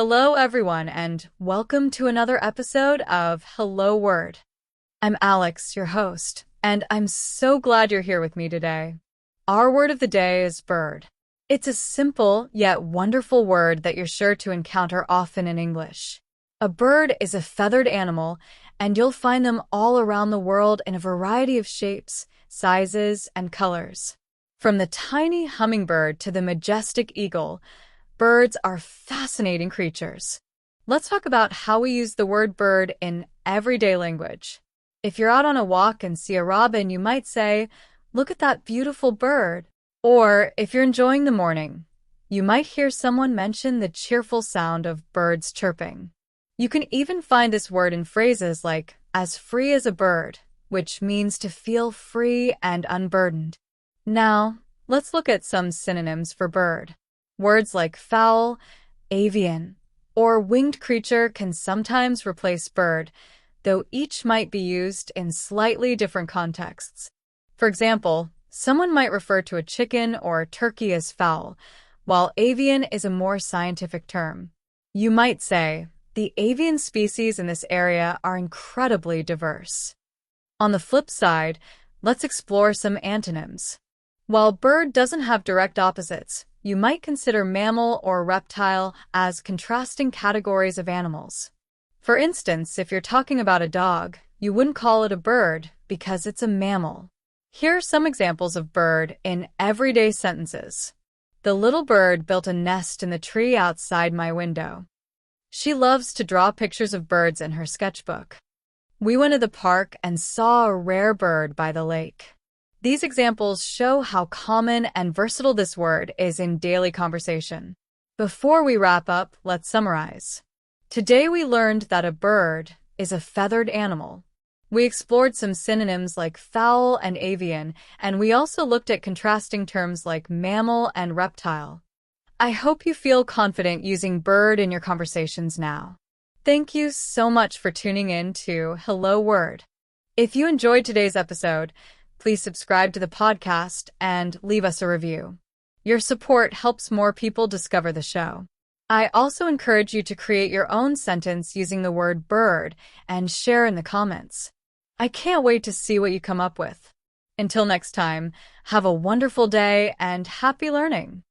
Hello, everyone, and welcome to another episode of Hello Word. I'm Alex, your host, and I'm so glad you're here with me today. Our word of the day is bird. It's a simple yet wonderful word that you're sure to encounter often in English. A bird is a feathered animal, and you'll find them all around the world in a variety of shapes, sizes, and colors. From the tiny hummingbird to the majestic eagle, birds are fascinating creatures. Let's talk about how we use the word bird in everyday language. If you're out on a walk and see a robin, you might say, "Look at that beautiful bird." Or if you're enjoying the morning, you might hear someone mention the cheerful sound of birds chirping. You can even find this word in phrases like "as free as a bird," which means to feel free and unburdened. Now, let's look at some synonyms for bird. Words like fowl, avian, or winged creature can sometimes replace bird, though each might be used in slightly different contexts. For example, someone might refer to a chicken or turkey as fowl, while avian is a more scientific term. You might say, "The avian species in this area are incredibly diverse." On the flip side, let's explore some antonyms. While bird doesn't have direct opposites, you might consider mammal or reptile as contrasting categories of animals. For instance, if you're talking about a dog, you wouldn't call it a bird because it's a mammal. Here are some examples of bird in everyday sentences. The little bird built a nest in the tree outside my window. She loves to draw pictures of birds in her sketchbook. We went to the park and saw a rare bird by the lake. These examples show how common and versatile this word is in daily conversation. Before we wrap up, let's summarize. Today we learned that a bird is a feathered animal. We explored some synonyms like fowl and avian, and we also looked at contrasting terms like mammal and reptile. I hope you feel confident using bird in your conversations now. Thank you so much for tuning in to Hello Word. If you enjoyed today's episode, please subscribe to the podcast and leave us a review. Your support helps more people discover the show. I also encourage you to create your own sentence using the word bird and share in the comments. I can't wait to see what you come up with. Until next time, have a wonderful day and happy learning.